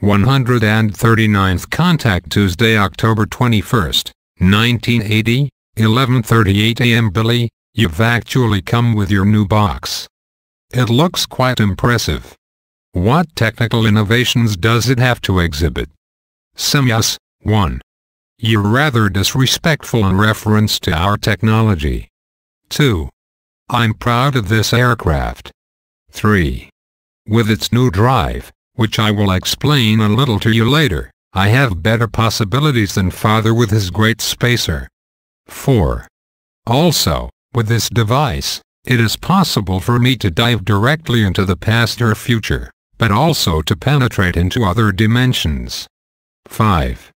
139th contact Tuesday, October 21st, 1980, 11:38 a.m. Billy, you've actually come with your new box. It looks quite impressive. What technical innovations does it have to exhibit? Semjase, 1. You're rather disrespectful in reference to our technology. 2. I'm proud of this aircraft. 3. With its new drive, which I will explain a little to you later, I have better possibilities than Father with his great spacer. 4. Also, with this device, it is possible for me to dive directly into the past or future, but also to penetrate into other dimensions. 5.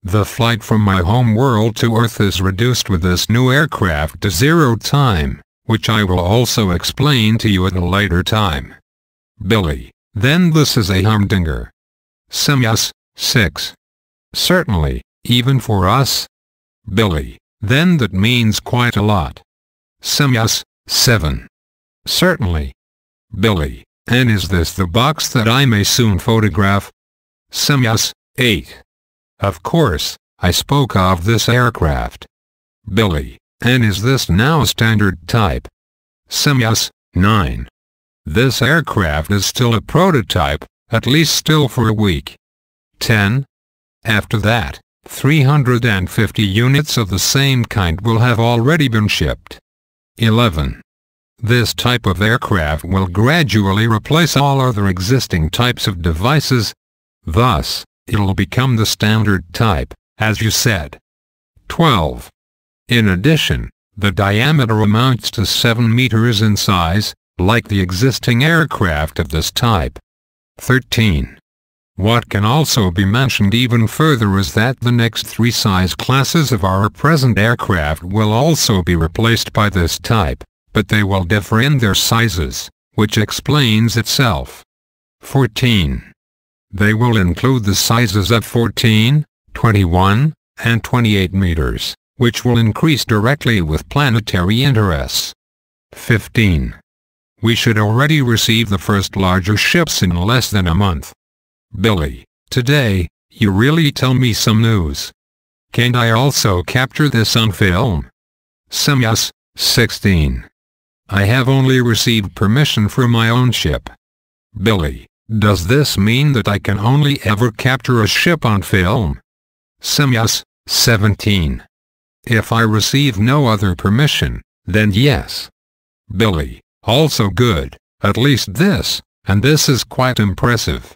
The flight from my home world to Earth is reduced with this new aircraft to 0 time, which I will also explain to you at a later time. Billy, then this is a humdinger. Semjase, 6. Certainly, even for us. Billy, then that means quite a lot. Semjase, 7. Certainly. Billy, and is this the box that I may soon photograph? Semjase, 8. Of course, I spoke of this aircraft. Billy, and is this now standard type? Semjase, 9. This aircraft is still a prototype, at least still for a week. 10. After that, 350 units of the same kind will have already been shipped. 11. This type of aircraft will gradually replace all other existing types of devices. Thus, it'll become the standard type, as you said. 12. In addition, the diameter amounts to 7 meters in size, like the existing aircraft of this type. 13. What can also be mentioned even further is that the next 3 size classes of our present aircraft will also be replaced by this type, but they will differ in their sizes, which explains itself. 14. They will include the sizes of 14, 21, and 28 meters, which will increase directly with planetary interests. 15. We should already receive the first larger ships in less than a month. Billy, today, you really tell me some news. Can't I also capture this on film? Semjase, 16. I have only received permission for my own ship. Billy, does this mean that I can only ever capture a ship on film? Semjase, 17. If I receive no other permission, then yes. Billy, also good, at least this, and this is quite impressive.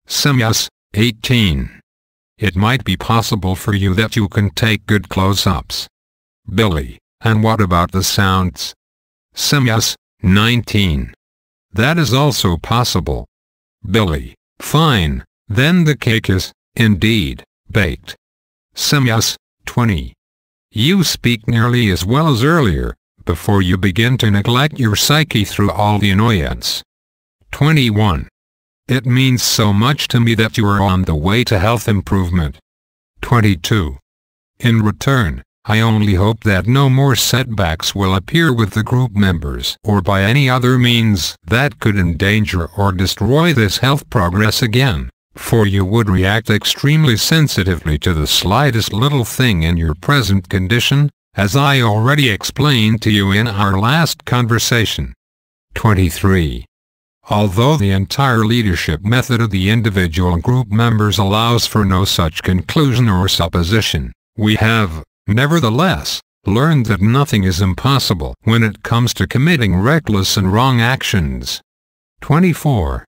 Semjase, 18. It might be possible for you that you can take good close-ups. Billy, and what about the sounds? Semjase, 19. That is also possible. Billy, fine, then the cake is, indeed, baked. Semjase, 20. You speak nearly as well as earlier, before you begin to neglect your psyche through all the annoyance. 21. It means so much to me that you are on the way to health improvement. 22. In return, I only hope that no more setbacks will appear with the group members or by any other means that could endanger or destroy this health progress again, for you would react extremely sensitively to the slightest little thing in your present condition, as I already explained to you in our last conversation. 23. Although the entire leadership method of the individual and group members allows for no such conclusion or supposition, we have, nevertheless, learned that nothing is impossible when it comes to committing reckless and wrong actions. 24.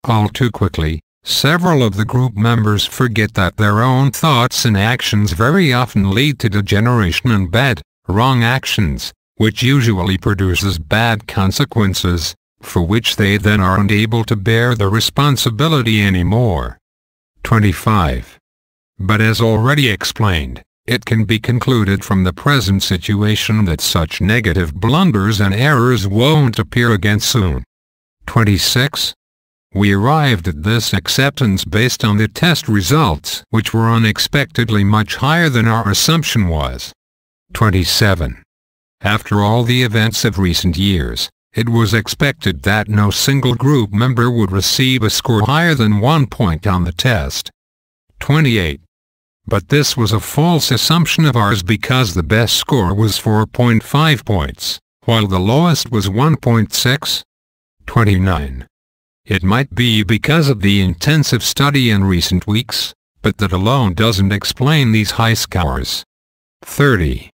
All too quickly, several of the group members forget that their own thoughts and actions very often lead to degeneration and bad, wrong actions, which usually produces bad consequences, for which they then aren't able to bear the responsibility anymore. 25. But as already explained, it can be concluded from the present situation that such negative blunders and errors won't appear again soon. 26. We arrived at this acceptance based on the test results, which were unexpectedly much higher than our assumption was. 27. After all the events of recent years, It was expected that no single group member would receive a score higher than 1 point on the test. 28. But this was a false assumption of ours because the best score was 4.5 points, while the lowest was 1.6. 29. It might be because of the intensive study in recent weeks, but that alone doesn't explain these high scores. 30.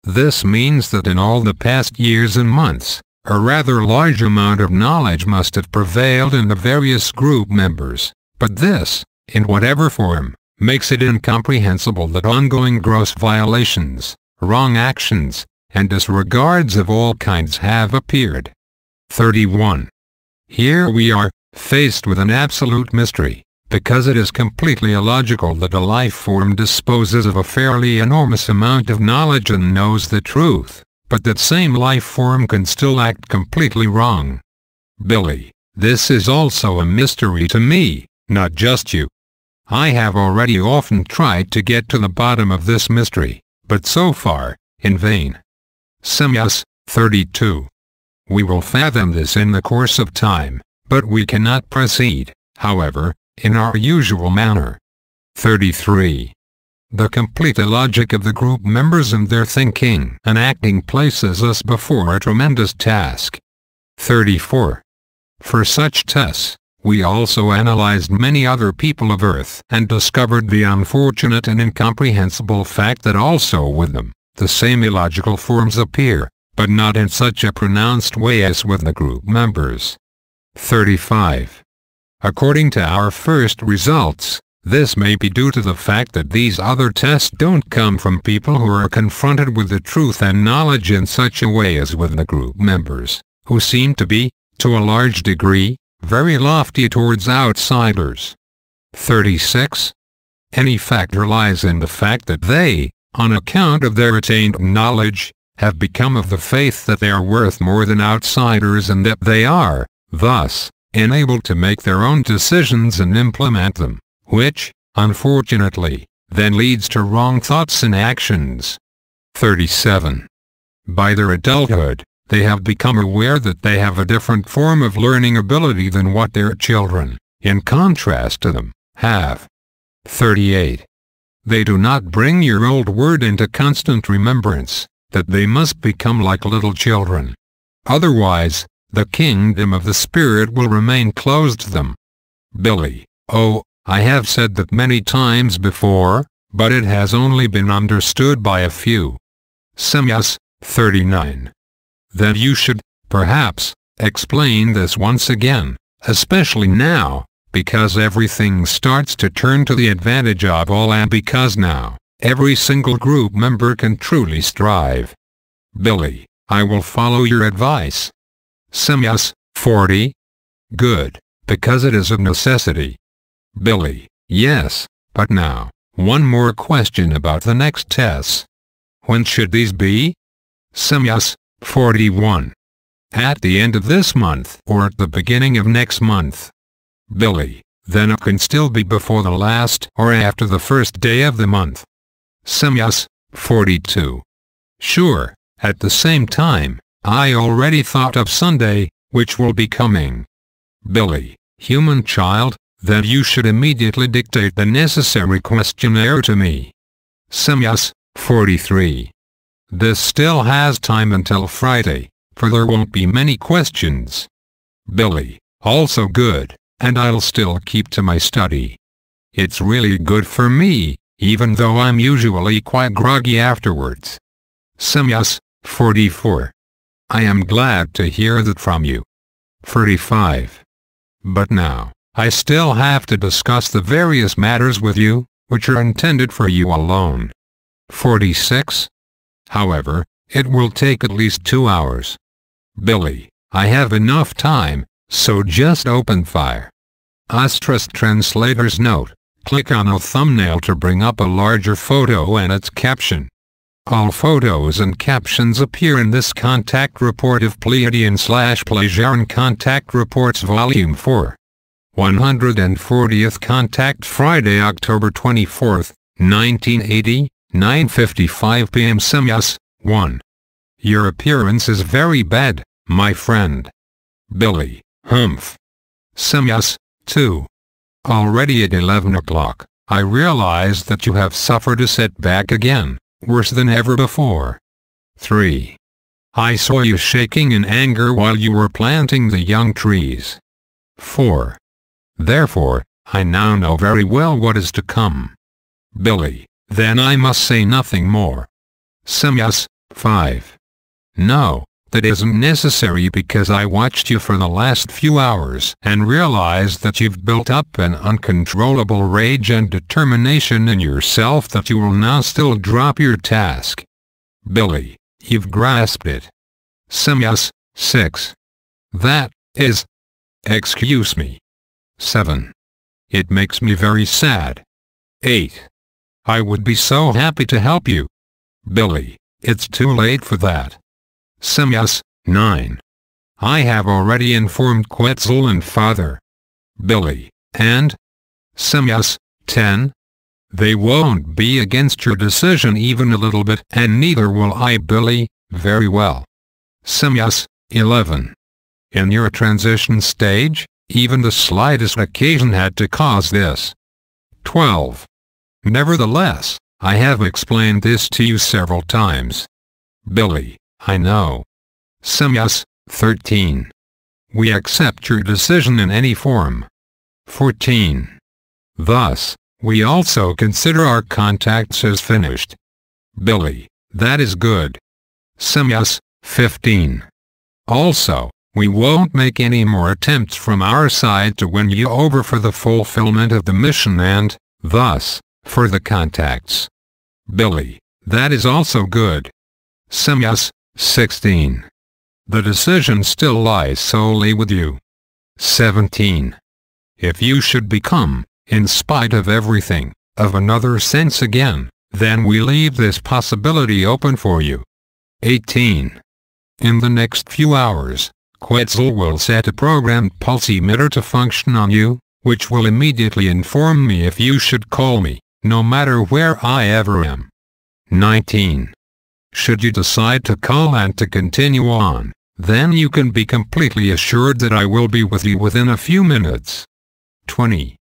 This means that in all the past years and months, a rather large amount of knowledge must have prevailed in the various group members, but this, in whatever form, makes it incomprehensible that ongoing gross violations, wrong actions, and disregards of all kinds have appeared. 31. Here we are, faced with an absolute mystery, because it is completely illogical that a life form disposes of a fairly enormous amount of knowledge and knows the truth, but that same life form can still act completely wrong. Billy, this is also a mystery to me, not just you. I have already often tried to get to the bottom of this mystery, but so far, in vain. Semjase, 32. We will fathom this in the course of time, but we cannot proceed, however, in our usual manner. 33. The complete illogic of the group members and their thinking and acting places us before a tremendous task. 34. For such tests, we also analyzed many other people of Earth and discovered the unfortunate and incomprehensible fact that also with them, the same illogical forms appear, but not in such a pronounced way as with the group members. 35. According to our first results, this may be due to the fact that these other tests don't come from people who are confronted with the truth and knowledge in such a way as with the group members, who seem to be, to a large degree, very lofty towards outsiders. 36. Any factor lies in the fact that they, on account of their attained knowledge, have become of the faith that they are worth more than outsiders and that they are, thus, enabled to make their own decisions and implement them, which, unfortunately, then leads to wrong thoughts and actions. 37. By their adulthood, they have become aware that they have a different form of learning ability than what their children, in contrast to them, have. 38. They do not bring your old word into constant remembrance, that they must become like little children. Otherwise, the kingdom of the Spirit will remain closed to them. Billy, oh, I have said that many times before, but it has only been understood by a few. Semjase, 39. Then you should, perhaps, explain this once again, especially now, because everything starts to turn to the advantage of all and because now, every single group member can truly strive. Billy, I will follow your advice. Semjase, 40. Good, because it is of necessity. Billy, yes, but now, one more question about the next tests. When should these be? Semjase, 41. At the end of this month or at the beginning of next month. Billy, then it can still be before the last or after the first day of the month. Semjase, 42. Sure, at the same time, I already thought of Sunday, which will be coming. Billy, human child, then you should immediately dictate the necessary questionnaire to me. Semjase, 43. This still has time until Friday, for there won't be many questions. Billy, also good, and I'll still keep to my study. It's really good for me, even though I'm usually quite groggy afterwards. Semjase, 44. I am glad to hear that from you. 45. But now, I still have to discuss the various matters with you, which are intended for you alone. 46. However, it will take at least 2 hours. Billy, I have enough time, so just open fire. Asterisk translator's note, click on a thumbnail to bring up a larger photo and its caption. All photos and captions appear in this contact report of Plejaren Contact Reports Volume 4. 140th Contact Friday, October 24, 1980, 9:55 p.m. Semjase, 1. Your appearance is very bad, my friend. Billy, humph. Semjase, 2. Already at 11 o'clock, I realize that you have suffered a setback again, worse than ever before. 3. I saw you shaking in anger while you were planting the young trees. 4. Therefore, I now know very well what is to come. Billy, then I must say nothing more. Semjase, 5. No, that isn't necessary because I watched you for the last few hours and realized that you've built up an uncontrollable rage and determination in yourself that you will now still drop your task. Billy, you've grasped it. Semjase, 6. That is... Excuse me. 7. It makes me very sad. 8. I would be so happy to help you. Billy, it's too late for that. Semjase, 9. I have already informed Quetzal and Father. Billy, and? Semjase, 10. They won't be against your decision even a little bit, and neither will I, Billy. Very well. Semjase, 11. In your transition stage, even the slightest occasion had to cause this. 12. Nevertheless, I have explained this to you several times. Billy, I know. Semjase, 13. We accept your decision in any form. 14. Thus, we also consider our contacts as finished. Billy, that is good. Semjase, 15. Also, we won't make any more attempts from our side to win you over for the fulfillment of the mission and, thus, for the contacts. Billy, that is also good. Semjase, 16. The decision still lies solely with you. 17. If you should become, in spite of everything, of another sense again, then we leave this possibility open for you. 18. In the next few hours, Quetzal will set a programmed pulse emitter to function on you, which will immediately inform me if you should call me, no matter where I ever am. 19. Should you decide to call and to continue on, then you can be completely assured that I will be with you within a few minutes. 20.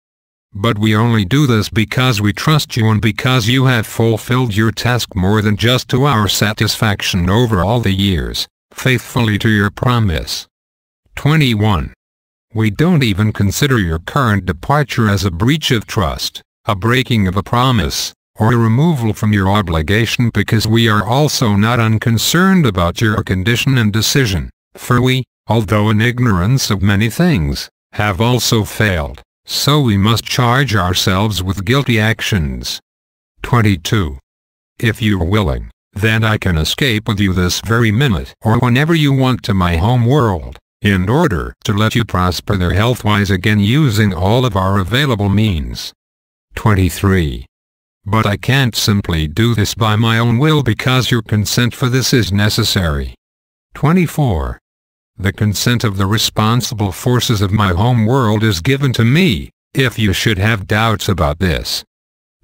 But we only do this because we trust you and because you have fulfilled your task more than just to our satisfaction over all the years, faithfully to your promise. 21. We don't even consider your current departure as a breach of trust, a breaking of a promise, or a removal from your obligation because we are also not unconcerned about your condition and decision, for we, although in ignorance of many things, have also failed, so we must charge ourselves with guilty actions. 22. If you're willing, then I can escape with you this very minute or whenever you want to my home world, in order to let you prosper there health-wise again using all of our available means. 23. But I can't simply do this by my own will because your consent for this is necessary. 24. The consent of the responsible forces of my home world is given to me, if you should have doubts about this.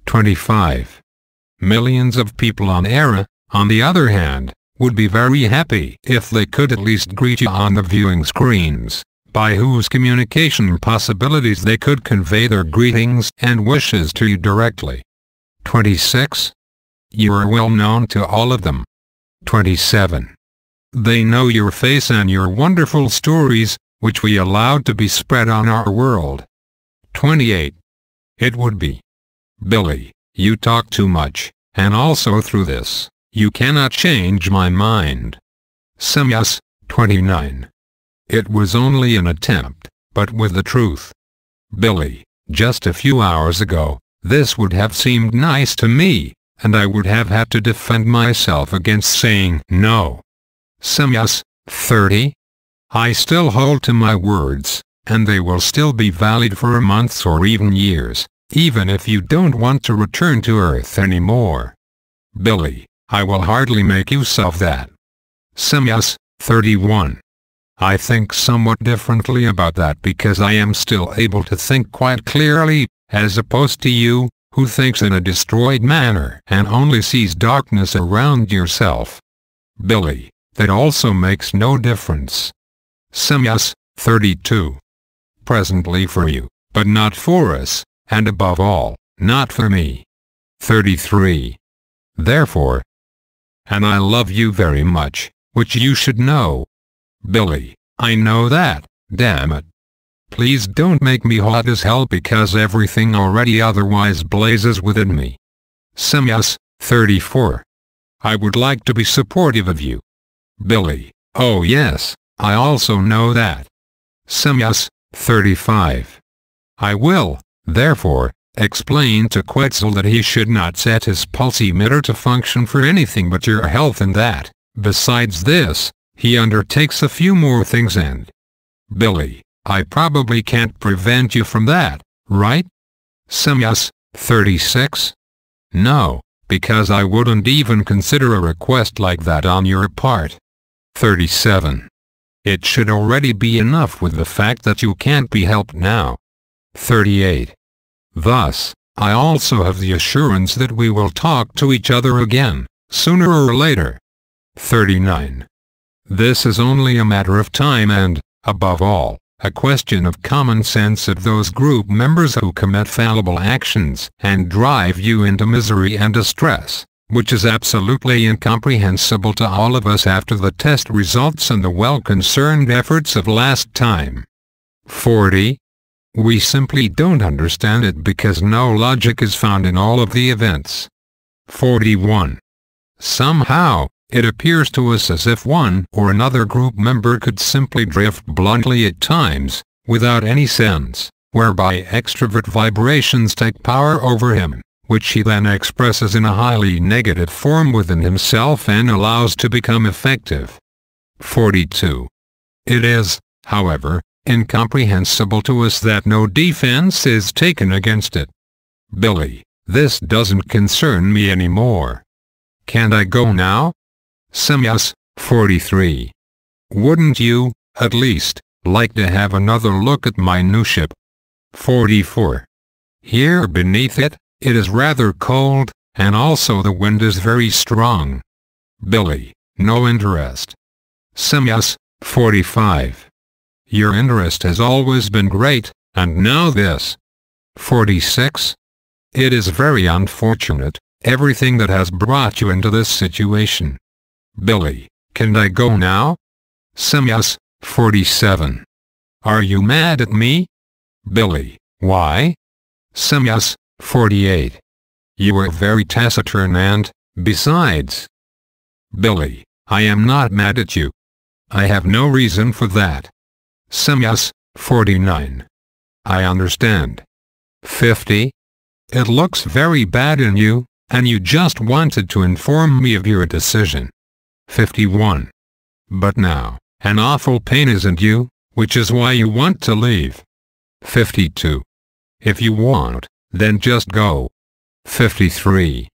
25. Millions of people on Erra, on the other hand, would be very happy if they could at least greet you on the viewing screens, by whose communication possibilities they could convey their greetings and wishes to you directly. 26. You are well known to all of them. 27. They know your face and your wonderful stories, which we allowed to be spread on our world. 28. It would be. Billy, you talk too much, and also through this, you cannot change my mind. Semjase, 29. It was only an attempt, but with the truth. Billy, just a few hours ago, this would have seemed nice to me, and I would have had to defend myself against saying no. Semjase, 30. I still hold to my words, and they will still be valid for months or even years, even if you don't want to return to Earth anymore. Billy, I will hardly make use of that. Semjase, 31. I think somewhat differently about that because I am still able to think quite clearly, as opposed to you, who thinks in a destroyed manner and only sees darkness around yourself. Billy, that also makes no difference. Semjase, 32. Presently for you, but not for us, and above all, not for me. 33. Therefore, and I love you very much, which you should know. Billy, I know that, damn it. Please don't make me hot as hell because everything already otherwise blazes within me. Semjase, 34. I would like to be supportive of you. Billy, oh yes, I also know that. Semjase, 35. I will, therefore, explain to Quetzal that he should not set his pulsimeter to function for anything but your health, and that, besides this, he undertakes a few more things. And Billy, I probably can't prevent you from that, right? Semjase, 36. No, because I wouldn't even consider a request like that on your part. 37. It should already be enough with the fact that you can't be helped now. 38. Thus, I also have the assurance that we will talk to each other again, sooner or later. 39. This is only a matter of time and, above all, a question of common sense of those group members who commit fallible actions and drive you into misery and distress, which is absolutely incomprehensible to all of us after the test results and the well-concerned efforts of last time. 40. We simply don't understand it because no logic is found in all of the events. 41. Somehow, it appears to us as if one or another group member could simply drift bluntly at times, without any sense, whereby extrovert vibrations take power over him, which he then expresses in a highly negative form within himself and allows to become effective. 42. It is, however, incomprehensible to us that no defense is taken against it. Billy, this doesn't concern me anymore. Can't I go now? Semjase, 43. Wouldn't you, at least, like to have another look at my new ship? 44. Here beneath it, it is rather cold, and also the wind is very strong. Billy, no interest. Semjase, 45. Your interest has always been great, and now this. 46. It is very unfortunate, everything that has brought you into this situation. Billy, can I go now? Semjase, 47. Are you mad at me? Billy, why? Semjase, 48. You are very taciturn and, besides. Billy, I am not mad at you. I have no reason for that. Semjase, 49. I understand. 50. It looks very bad in you, and you just wanted to inform me of your decision. 51. But now, an awful pain is in you, which is why you want to leave. 52. If you won't, then just go. 53.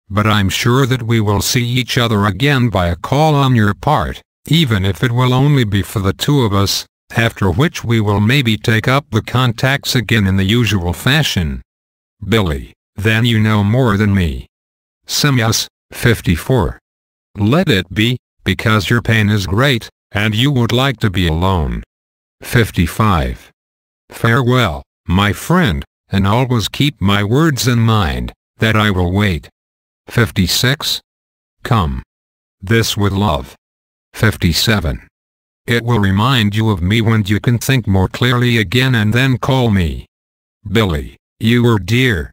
But I'm sure that we will see each other again by a call on your part, even if it will only be for the two of us, after which we will maybe take up the contacts again in the usual fashion. Billy, then you know more than me. Semjase, 54. Let it be, because your pain is great, and you would like to be alone. 55. Farewell, my friend, and always keep my words in mind, that I will wait. 56. Come. This with love. 57. It will remind you of me when you can think more clearly again and then call me. Billy, you were dear.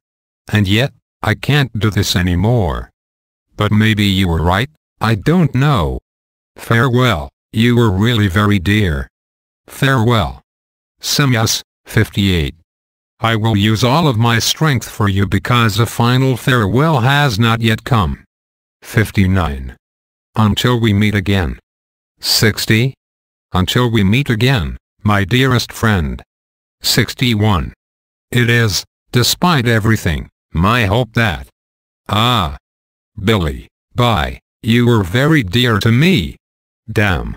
And yet, I can't do this anymore. But maybe you were right, I don't know. Farewell, you were really very dear. Farewell. Semjase, 58. I will use all of my strength for you because a final farewell has not yet come. 59. Until we meet again. 60. Until we meet again, my dearest friend. 61. It is, despite everything, my hope that. Billy, bye, you were very dear to me. Damn.